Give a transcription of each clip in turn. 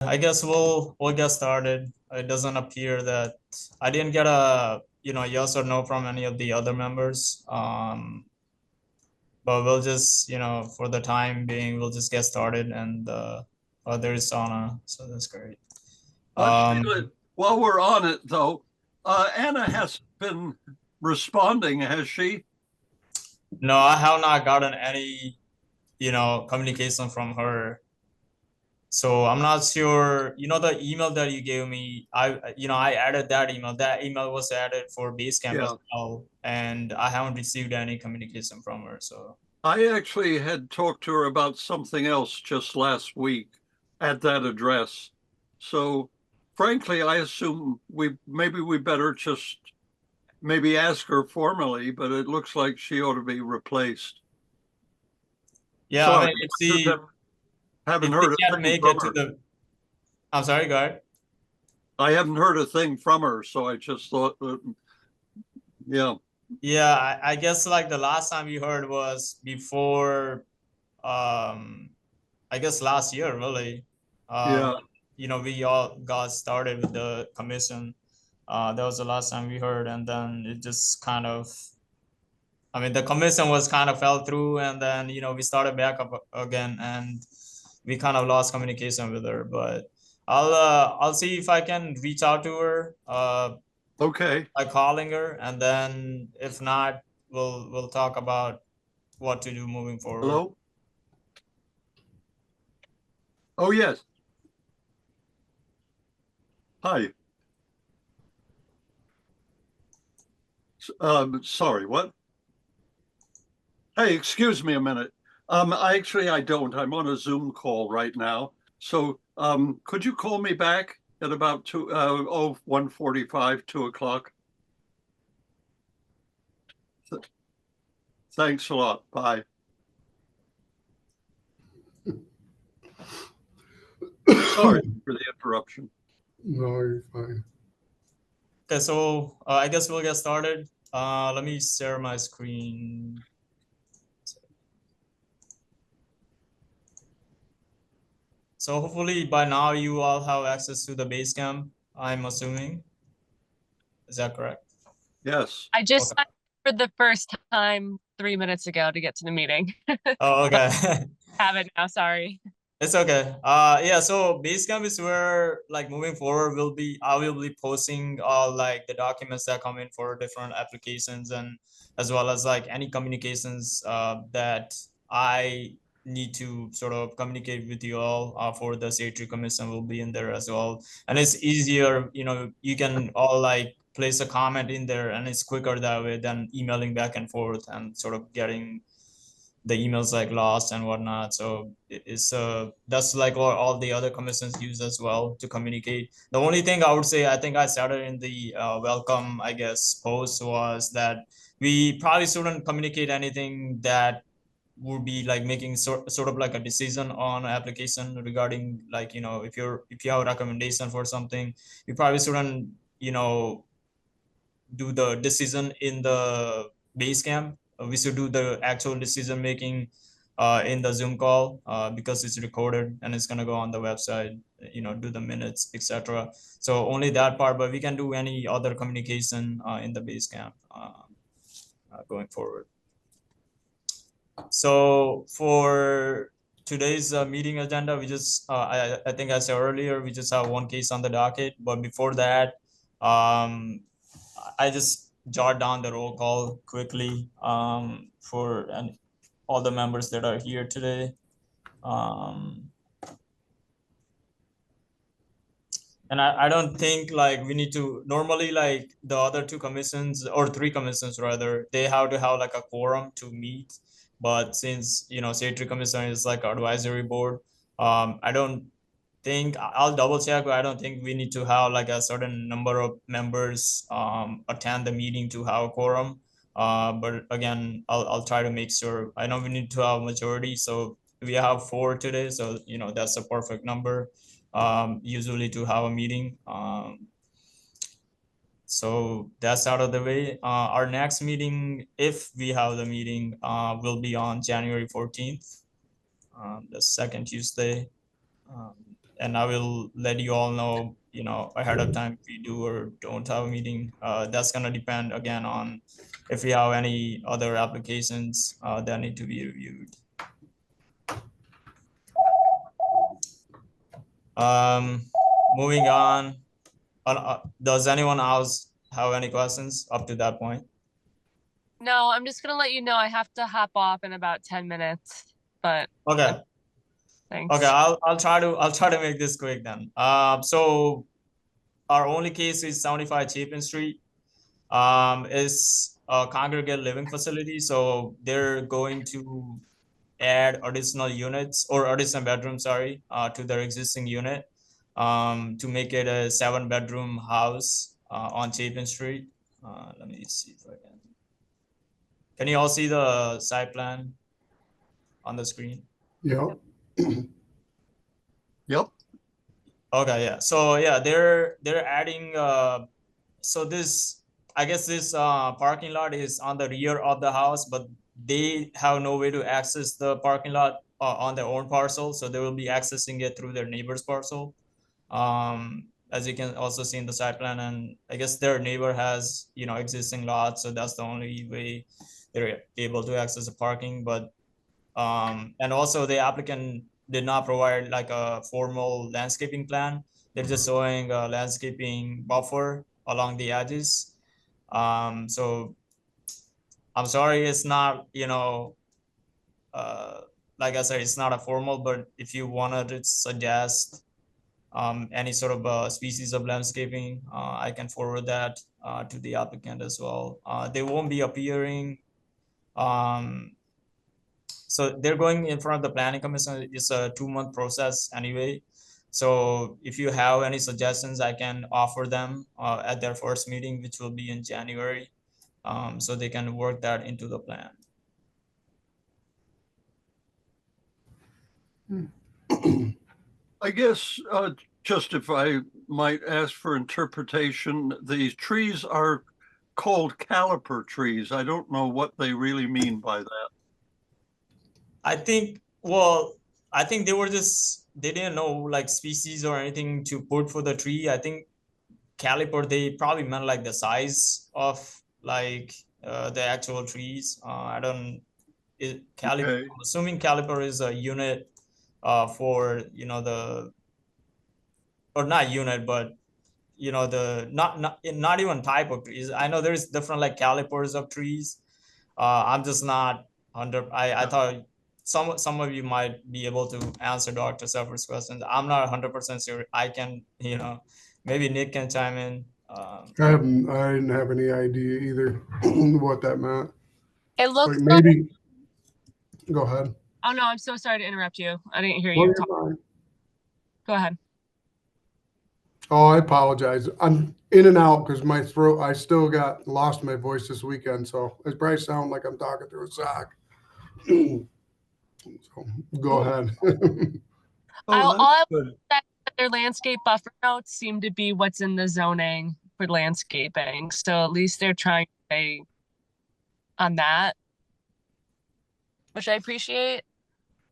I guess we'll get started. It doesn't appear that I didn't get a yes or no from any of the other members. But we'll just for the time being we'll just get started and there's sauna, so that's great. Sheila, while we're on it, though, Anna has been responding, has she? No, I have not gotten any communication from her. So I'm not sure, the email that you gave me, I added that email. That email was added for Basecamp as Yeah. well, and I haven't received any communication from her. So I actually had talked to her about something else just last week at that address. So, frankly, I assume we better just maybe ask her formally, but it looks like she ought to be replaced. yeah, I Sorry, mean, haven't if we heard a can't thing make from it to her. the, I'm sorry, go ahead. I haven't heard a thing from her, so I just thought that, yeah. Yeah, I guess like the last time you heard was before, I guess last year, really. Yeah. We all got started with the commission. That was the last time we heard, and then it just kind of, I mean, the commission was kind of fell through, and then we started back up again, and we kind of lost communication with her. But I'll see if I can reach out to her Okay. by calling her, and then if not, we'll talk about what to do moving forward. Hello? Oh, yes. Hi. Sorry, what? Hey, excuse me a minute. I don't. I'm on a Zoom call right now. So, could you call me back at about 1:45, 2 o'clock? Thanks a lot. Bye. Sorry for the interruption. No, you're fine. Okay, so I guess we'll get started. Let me share my screen. So hopefully by now you all have access to the Basecamp, I'm assuming. Is that correct? Yes. I just Okay. signed for the first time 3 minutes ago to get to the meeting. Oh, okay. Have it now, sorry. It's okay. Yeah, so Basecamp is where like moving forward I will be posting like the documents that come in for different applications, and as well as like any communications that I need to sort of communicate with you all for the State Commission will be in there as well. And it's easier, you can all like place a comment in there, and it's quicker that way than emailing back and forth and sort of getting the emails like lost and whatnot. So it's that's like what all the other commissions use as well to communicate. The only thing I would say, I think I started in the welcome, I guess, post was that we probably shouldn't communicate anything that would be like making sort of like a decision on an application regarding like if you have a recommendation for something, you probably shouldn't do the decision in the Basecamp. We should do the actual decision making in the Zoom call because it's recorded and it's gonna go on the website. Do the minutes, etc. So only that part, but we can do any other communication in the Basecamp going forward. So for today's meeting agenda, we just I think I said earlier we just have one case on the docket, but before that, I just jot down the roll call quickly for all the members that are here today. And I don't think like we need to normally like the other two commissions or three commissions rather, they have to have like a quorum to meet. But since State Commission is like advisory board, I don't think I'll double check, but I don't think we need to have like a certain number of members attend the meeting to have a quorum. But again, I'll try to make sure. I know we need to have majority, so we have 4 today, so that's a perfect number usually to have a meeting. So that's out of the way. Our next meeting, if we have the meeting, will be on January 14th, the second Tuesday. and I will let you all know, ahead of time if we do or don't have a meeting. That's gonna depend again on if we have any other applications that need to be reviewed. Moving on. Does anyone else have any questions up to that point? No, I'm just gonna let you know I have to hop off in about 10 minutes, but Okay. thanks. Okay, I'll try to make this quick then. So our only case is 75 Chapin Street. Is a congregate living facility, so they're going to add additional units or additional bedrooms, sorry, to their existing unit, to make it a 7-bedroom house on Chapin Street. Let me see if I can. Can you all see the site plan on the screen? Yep. Yep. Okay, yeah. So yeah, they're adding so this, I guess this parking lot is on the rear of the house, but they have no way to access the parking lot on their own parcel, so they will be accessing it through their neighbor's parcel. As you can also see in the site plan, and I guess their neighbor has, existing lots, so that's the only way they're able to access the parking. But and also the applicant did not provide like a formal landscaping plan. They're just showing a landscaping buffer along the edges. So I'm sorry, it's not, uh, like I said, it's not a formal, but if you wanted to suggest any sort of species of landscaping, I can forward that to the applicant as well. They won't be appearing. So they're going in front of the planning commission. It's a 2-month process anyway. So if you have any suggestions, I can offer them at their first meeting, which will be in January, so they can work that into the plan. I guess just if I might ask for interpretation, these trees are called caliper trees. I don't know what they really mean by that. I think, they didn't know like species or anything to put for the tree. I think caliper, they probably meant like the size of like the actual trees. I don't, caliper, Okay. I'm assuming caliper is a unit for, or not unit, but the not even type of trees. I know there's different like calipers of trees. I'm just not I thought some of you might be able to answer Dr. Seffer's questions. I'm not 100% sure. I can, maybe Nick can chime in. I didn't have any idea either what that meant. It Like looks like, maybe, go ahead. oh no, I'm so sorry to interrupt you. I didn't hear Well, you you're talk. fine. Go ahead. Oh, I apologize. I'm in and out because my throat, I still lost my voice this weekend. So it probably sound like I'm talking through a sock. So go ahead. Oh, All I that's good. that their landscape buffer notes seem to be what's in the zoning for landscaping. So at least they're trying to stay on that, which I appreciate.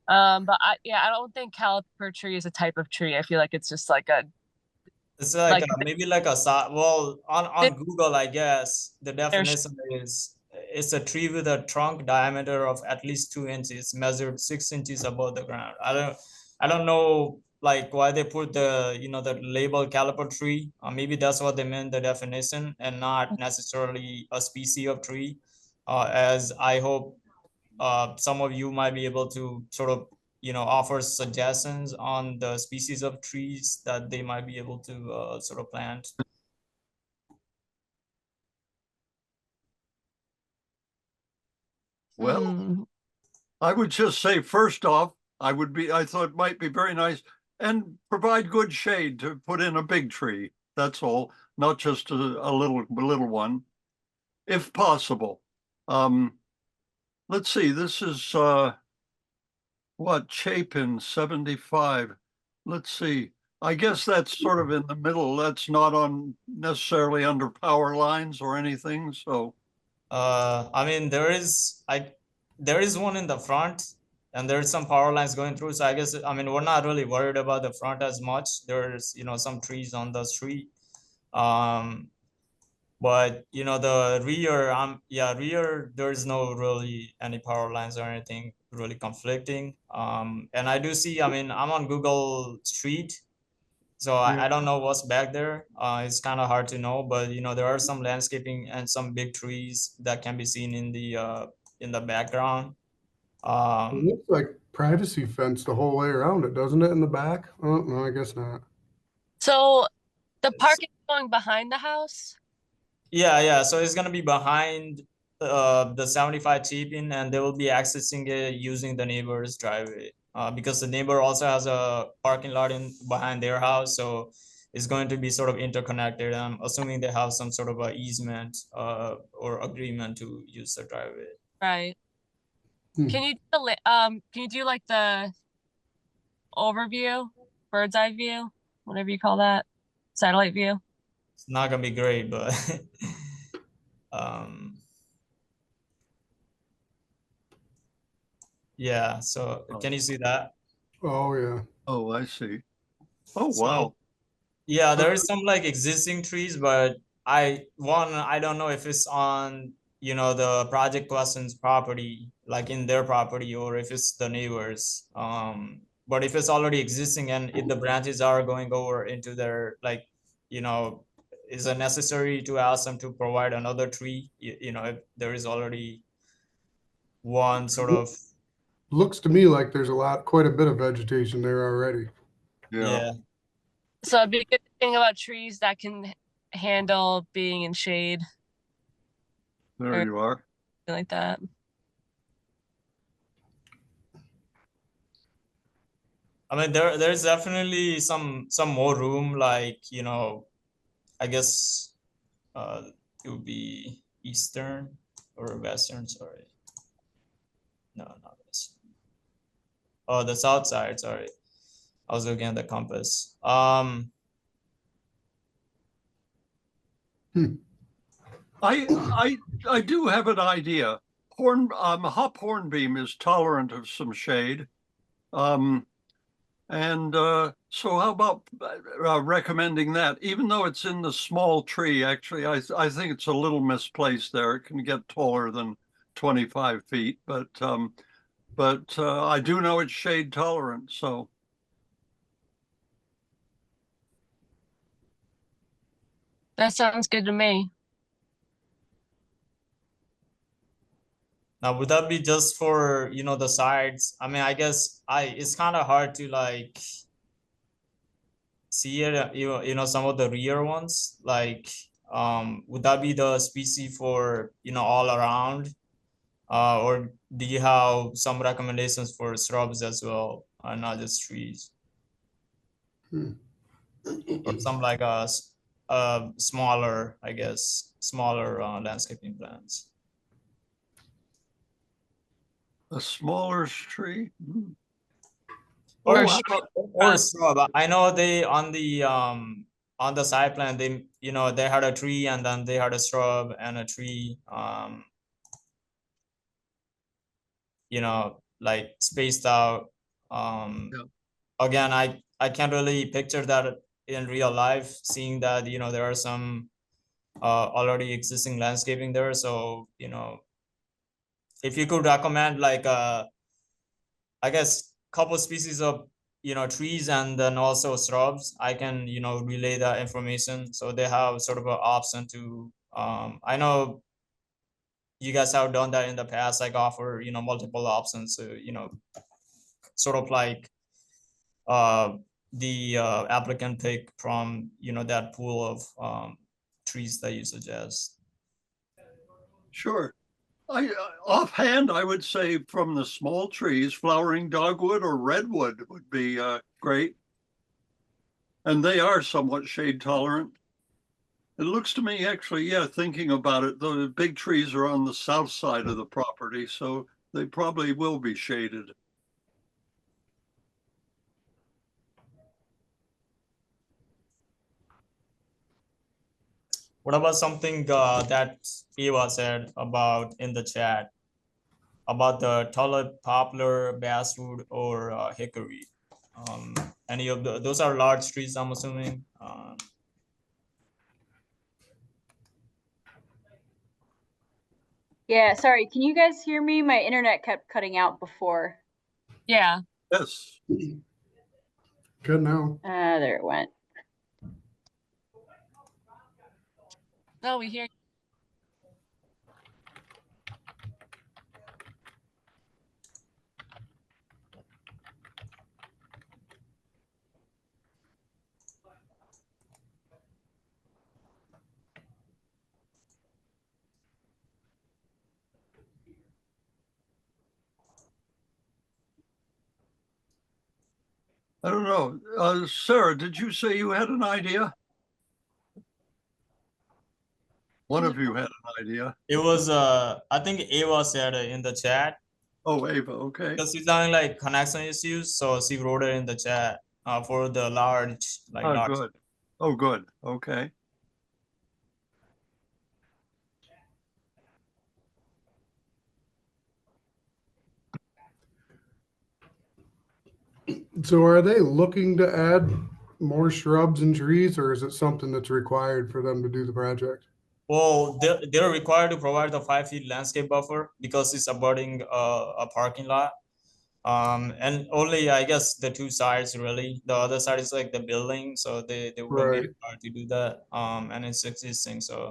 But I don't think caliper tree is a type of tree. I feel like it's just like a It's like like maybe like well, on Google, I guess the there's definition is it's a tree with a trunk diameter of at least 2 inches, measured 6 inches above the ground. I don't know like why they put the label caliper tree. Maybe that's what they meant, the definition, and not necessarily a species of tree. As I hope some of you might be able to sort of offer suggestions on the species of trees that they might be able to sort of plant. Well, I would just say, first off, I thought it might be very nice and provide good shade to put in a big tree. That's all, not just a little one, if possible. Let's see, this is Chapin 75. Let's see. I guess that's sort of in the middle. That's not on necessarily under power lines or anything. So I mean, there is one in the front. and there's some power lines going through. So I guess, I mean, we're not really worried about the front as much. There's, some trees on the street. But the rear, rear, there's no really any power lines or anything really conflicting. And I do see, I mean, I'm on Google Street, so Yeah. I don't know what's back there. It's kind of hard to know, but there are some landscaping and some big trees that can be seen in the background. It Um, looks like privacy fence the whole way around it, doesn't it, in the back? Oh, no, I guess not. So the parking going behind the house? yeah. So it's gonna be behind the 75 Chapin, and they will be accessing it using the neighbor's driveway. Because the neighbor also has a parking lot in behind their house, so it's going to be sort of interconnected. I'm assuming they have some sort of a easement or agreement to use the driveway. Right. Hmm. Can you do like the overview, bird's eye view, whatever you call that, satellite view? It's not gonna be great, but um, yeah. So can you see that? Oh, yeah. Oh, I see. Oh, So, wow. yeah, there is some like existing trees, but I don't know if it's on the project questions property, like in their property, or if it's the neighbors. But if it's already existing and if the branches are going over into their, like, is it necessary to ask them to provide another tree? If there is already one sort of. Looks to me like there's quite a bit of vegetation there already. Yeah, Yeah. So it'd be a good thing about trees that can handle being in shade there or you are. something like that. I mean, there's definitely some more room, like, I guess it would be eastern or western, sorry. No, not western. Oh, the south side, sorry. I was looking at the compass. I do have an idea. Hop hornbeam is tolerant of some shade. And so how about recommending that? Even though it's in the small tree, actually, I think it's a little misplaced there. It can get taller than 25 feet, but I do know it's shade tolerant. So That sounds good to me. Now, would that be just for, the sides? I mean, I guess it's kind of hard to like see it, some of the rear ones, like, would that be the species for, all around? Or do you have some recommendations for shrubs as well, not just trees? Hmm. Or some like smaller, I guess, smaller landscaping plants. a smaller tree. Hmm. Or Oh, Or how shrub. about shrub. I know they on the side plan, they had a tree and then they had a shrub and a tree, like spaced out. yeah, Again, I can't really picture that in real life, seeing that there are some already existing landscaping there. So if you could recommend like I guess couple species of trees and then also shrubs, I can relay that information so they have sort of an option to. I know you guys have done that in the past, like offer multiple options, so sort of like uh the applicant pick from that pool of trees that you suggest. sure. Offhand, I would say from the small trees, flowering dogwood or redwood would be great. And they are somewhat shade tolerant. It looks to me, actually, yeah, thinking about it, the big trees are on the south side of the property, so they probably will be shaded. What about something that Eva said about in the chat? about the tulip, poplar, basswood, or hickory. Any of those are large trees, I'm assuming. Yeah, sorry. Can you guys hear me? My internet kept cutting out before. Yeah. Yes. Good now. There it went. No, we hear you. I don't know. Sarah, did you say you had an idea? One of you had an idea. It was I think Ava said it in the chat Oh, Ava, okay. because she's having like connection issues, so she wrote it in the chat for the large, like Oh, large. good. Oh, good. Okay. So are they looking to add more shrubs and trees, or is it something that's required for them to do the project? Well, they're required to provide the 5 feet landscape buffer because it's abutting a parking lot. And only I guess the two sides really. The other side is like the building, so they wouldn't be Right. required to do that. And it's existing, so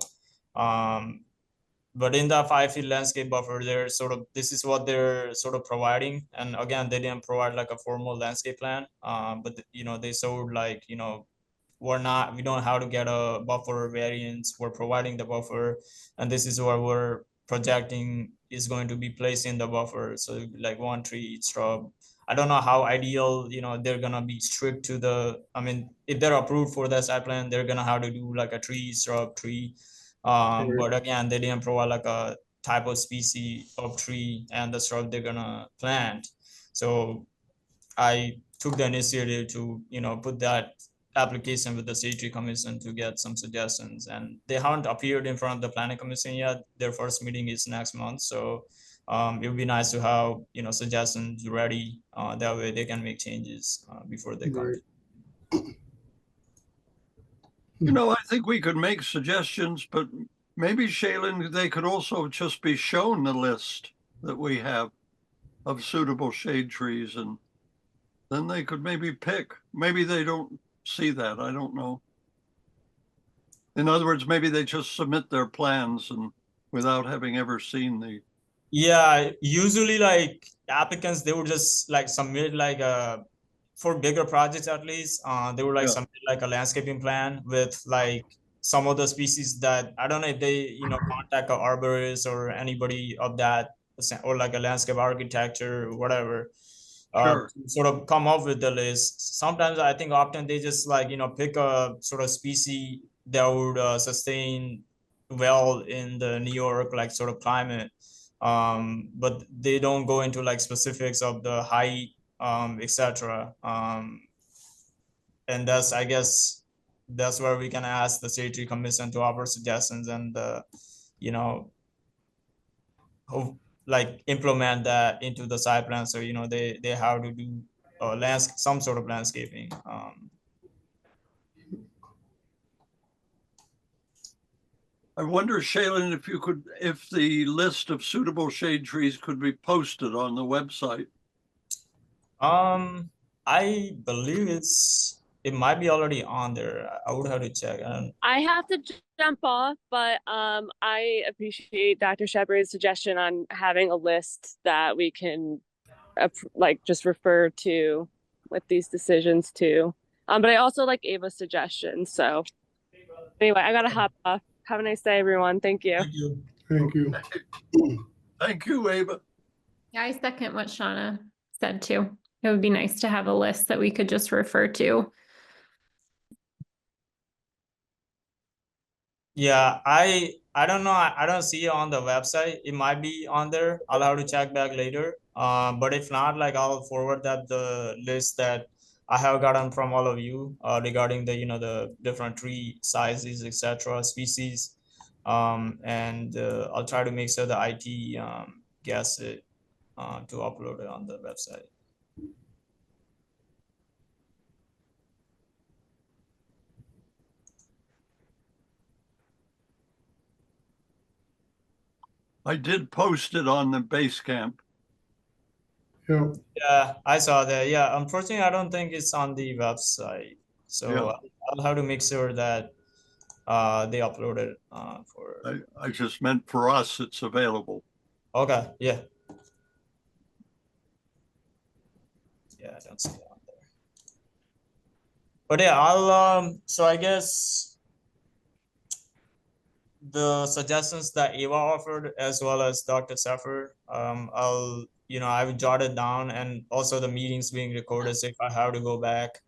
but in the 5 feet landscape buffer, they're sort of this is what they're sort of providing. And again, they didn't provide like a formal landscape plan. But they showed like we don't know how to get a buffer variance. We're providing the buffer, and this is what we're projecting is going to be placed in the buffer. So like one tree, each shrub. I don't know how ideal, they're gonna be strict to I mean, if they're approved for the site plan, they're gonna have to do like a tree, shrub, tree. But again, they didn't provide like a type of species of tree and the shrub they're gonna plant. So I took the initiative to, put that application with the City Commission to get some suggestions, and they haven't appeared in front of the Planning Commission yet. Their first meeting is next month, so it would be nice to have suggestions ready. That way they can make changes before they come. Right. I think we could make suggestions, but maybe, Shaylin, they could also just be shown the list that we have of suitable shade trees, and then they could maybe pick. Maybe they don't see that. I don't know. In other words, maybe they just submit their plans and without having ever seen the. Yeah, usually like applicants, they would just like submit like for bigger projects at least, they would like submit like a landscaping plan with like some of the species that I don't know if they contact an arborist or anybody of that, or like a landscape architecture or whatever. Sure. Sort of come up with the list. Sometimes I think often they just like pick a sort of species that would sustain well in the New York like sort of climate, but they don't go into like specifics of the height, etc. And that's, I guess, that's where we can ask the City Commission to offer suggestions and like implement that into the site plan. So they have to do some sort of landscaping. I wonder, Shaylin, if the list of suitable shade trees could be posted on the website. I believe it might be already on there. I would have to check. I have to jump off, but I appreciate Dr. Shepard's suggestion on having a list that we can like just refer to with these decisions too. But I also like Ava's suggestion. So anyway, I gotta hop off. Have a nice day, everyone. Thank you. Thank you. Thank you. Thank you, Ava. Yeah, I second what Shauna said too. It would be nice to have a list that we could just refer to. Yeah, I don't know. I don't see it on the website. It might be on there. I'll have to check back later. But if not, like I'll forward the list that I have gotten from all of you regarding the different tree sizes, etc., species. And I'll try to make sure the IT gets it. to upload it on the website. I did post it on the Basecamp. Yeah. Yeah, I saw that. Yeah, unfortunately, I don't think it's on the website. So Yeah. I'll have to make sure that they upload it for. I just meant for us, it's available. Okay, yeah. Yeah, I don't see it on there. But yeah, I'll so I guess the suggestions that Eva offered as well as Dr. Saffer, I've jotted down, and also the meetings being recorded. So if I have to go back,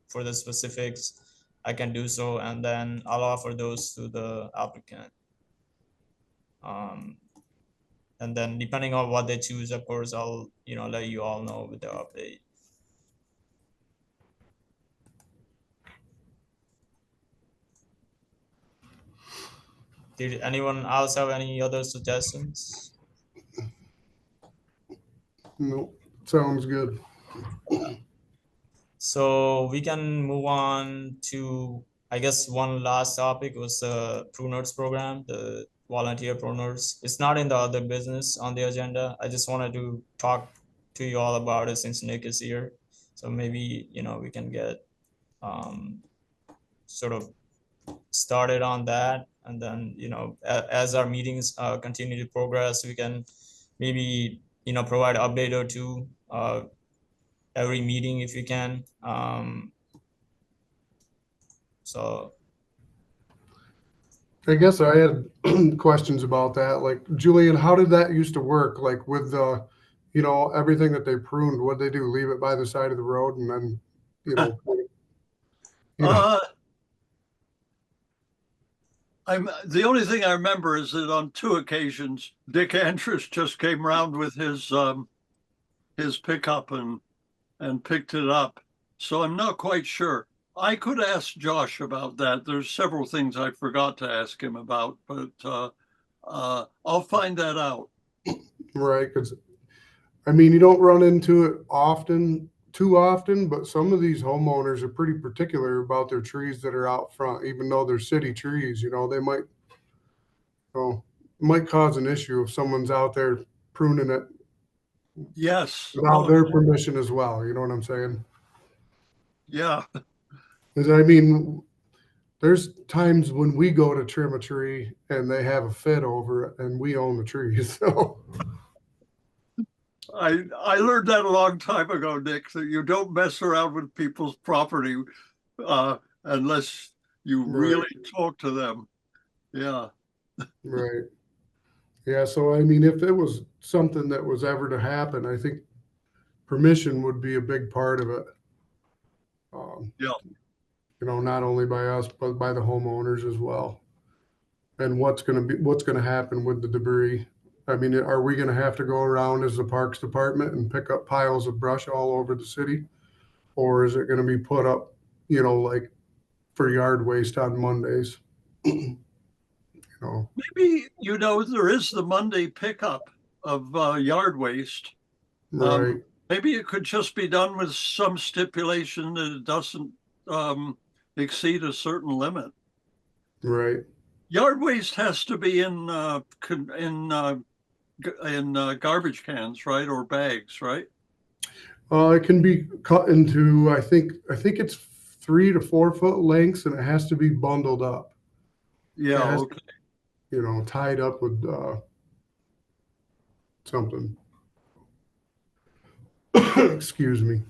for the specifics, I can do so, and then I'll offer those to the applicant. And then depending on what they choose, of course, I'll, let you all know with the update. Did anyone else have any other suggestions? No, sounds good. So we can move on to, I guess, one last topic was the pruners program, the volunteer pruners. It's not in the other business on the agenda. I just wanted to talk to you all about it since Nick is here. So maybe, we can get sort of started on that. And then, as our meetings continue to progress, we can maybe, provide an update or two every meeting if we can. So I guess I had questions about that. Like, Julian, how did that used to work? Like with the, everything that they pruned, what'd they do? Leave it by the side of the road and then, The only thing I remember is that on 2 occasions, Dick Andrus just came around with his pickup and picked it up. So I'm not quite sure. I could ask Josh about that. There's several things I forgot to ask him about, but I'll find that out. Right, because you don't run into it too often, but some of these homeowners are pretty particular about their trees that are out front, even though they're city trees. They might cause an issue if someone's out there pruning it Yes. without their permission as well. You know what I'm saying? Yeah. Because there's times when we go to trim a tree and they have a fit over it, and we own the tree. So I learned that a long time ago, Nick, that you don't mess around with people's property unless you really talk to them. Yeah. Right. Yeah. So, if it was something that was ever to happen, I think permission would be a big part of it. Yeah. Not only by us, but by the homeowners as well. And what's going to happen with the debris? Are we going to have to go around as the Parks Department and pick up piles of brush all over the city? Or is it going to be put up, like for yard waste on Mondays? Maybe, there is the Monday pickup of yard waste. Right. Maybe it could just be done with some stipulation that it doesn't exceed a certain limit. Right. Yard waste has to be in garbage cans, right, or bags, right? It can be cut into, I think it's 3 to 4 foot lengths, and it has to be bundled up. Yeah. Okay. Tied up with something. Excuse me.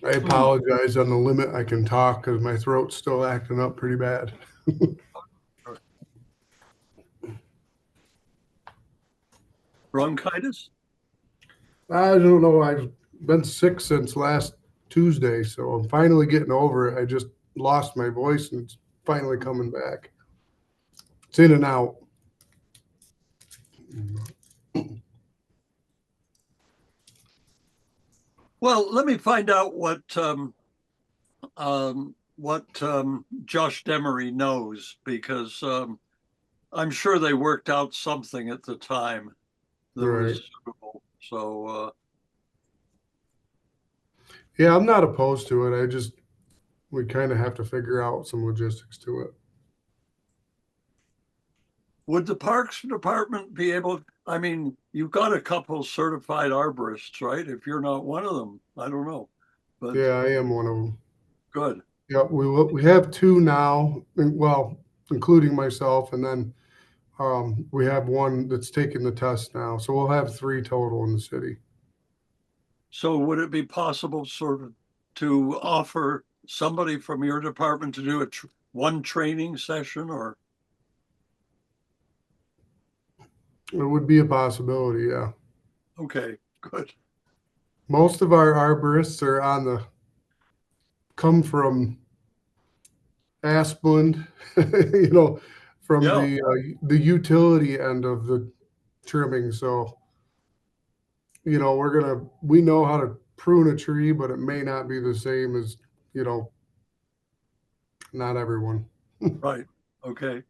I apologize on the limit I can talk because my throat's still acting up pretty bad. Bronchitis? I don't know. I've been sick since last Tuesday, so I'm finally getting over it. I just lost my voice and it's finally coming back. It's in and out. Well, let me find out what what Josh Demery knows, because I'm sure they worked out something at the time that Right. was suitable. So, Yeah, I'm not opposed to it. We kind of have to figure out some logistics to it. would the Parks Department be able, I mean, you've got a couple certified arborists, right? If you're not one of them, I don't know, but Yeah, I am one of them. good. Yeah, we have two now, well, including myself, and then we have one that's taking the test now. So we'll have three total in the city. So would it be possible sort of to offer somebody from your department to do one training session, or? It would be a possibility, yeah. Okay, good. Most of our arborists are come from Asplund, from Yeah. the utility end of the trimming. So, we know how to prune a tree, but it may not be the same as, not everyone. Right. Okay.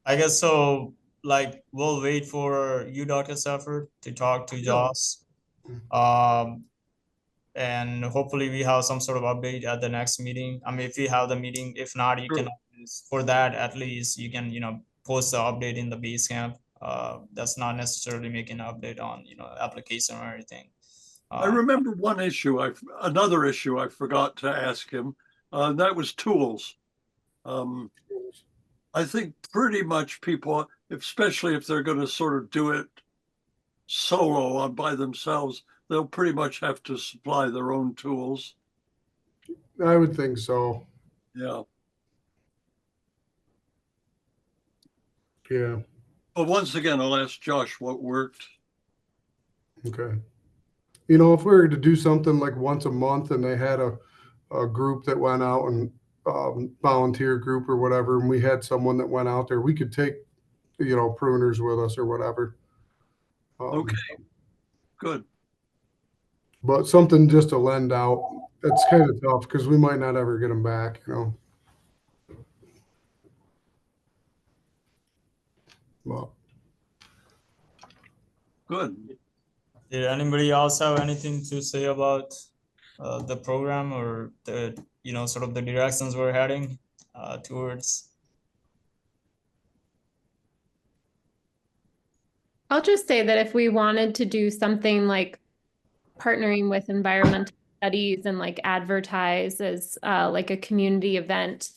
I guess so. Like we'll wait for you, Dr. Stafford, to talk to Joss. And hopefully we have some sort of update at the next meeting. I mean, if we have the meeting, if not, you Sure. can for that at least you can post the update in the base camp. That's not necessarily making an update on application or anything. I remember another issue I forgot to ask him. That was tools. I think pretty much people, especially if they're going to sort of do it solo by themselves, they'll pretty much have to supply their own tools. I would think so. Yeah. Yeah. But once again, I'll ask Josh what worked. Okay. If we were to do something like once a month and they had a group that went out and volunteer group or whatever, and we had someone that went out there, we could take, pruners with us or whatever. Okay, good. But something just to lend out, it's kind of tough because we might not ever get them back, Well, Good. Did anybody else have anything to say about the program or the sort of the directions we're heading towards? I'll just say that if we wanted to do something like partnering with environmental studies and like advertise as like a community event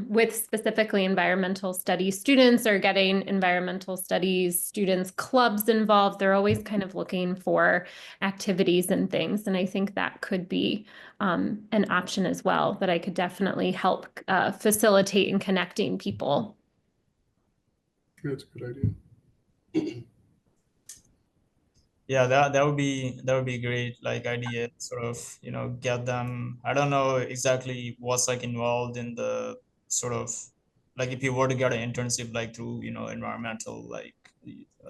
with specifically environmental studies students or getting environmental studies students clubs involved, they're always kind of looking for activities and things. And I think that could be an option as well, that I could definitely help facilitate in connecting people. that's a good idea. Yeah, that would be great, like idea, sort of get them. I don't know exactly what's like involved in the sort of, like if you were to get an internship like through environmental like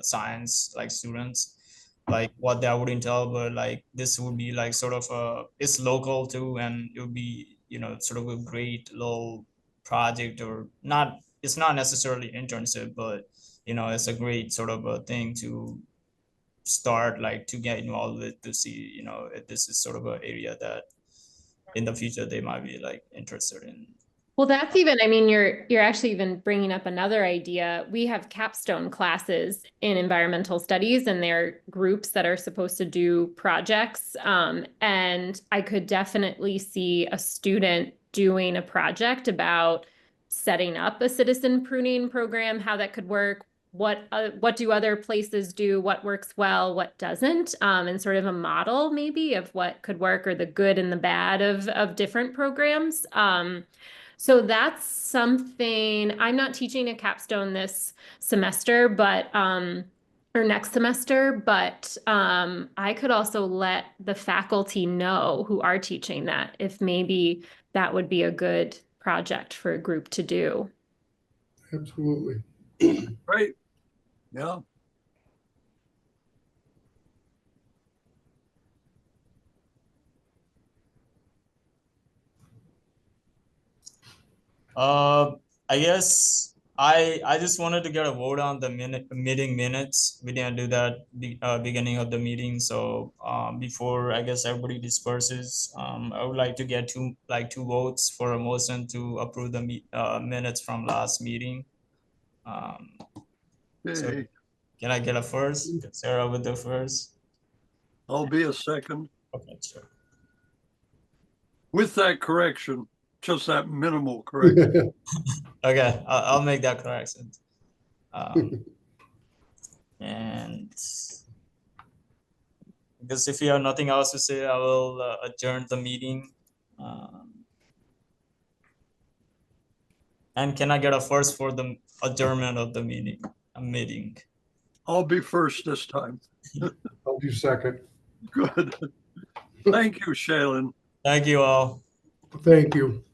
science like students, like what that would entail, but like this would be like sort of it's local too, and it would be sort of a great little project, or not, it's not necessarily internship, but it's a great sort of a thing to start, like to get involved with, to see if this is sort of an area that in the future they might be like interested in. Well, that's even, I mean, you're actually even bringing up another idea. We have capstone classes in environmental studies, and they're groups that are supposed to do projects. And I could definitely see a student doing a project about setting up a citizen pruning program, how that could work, what do other places do, what works well, what doesn't, and sort of a model maybe of what could work, or the good and the bad of different programs. So that's something. I'm not teaching a capstone this semester, but or next semester, but I could also let the faculty know who are teaching that if maybe that would be a good project for a group to do. Absolutely. Great. Yeah. I guess I just wanted to get a vote on the meeting minutes. We didn't do that beginning of the meeting, so before I guess everybody disperses, I would like to get two votes for a motion to approve the minutes from last meeting. So Okay, can I get a first? Sarah with the first. I'll be a second. Okay, sure. With that correction, just that minimal correction. Okay, I'll make that correction. And because if you have nothing else to say, I will adjourn the meeting. And can I get a first for the adjournment of the meeting? I'll be first this time. I'll do second. Good. Thank you, Shaylin. Thank you all. Thank you.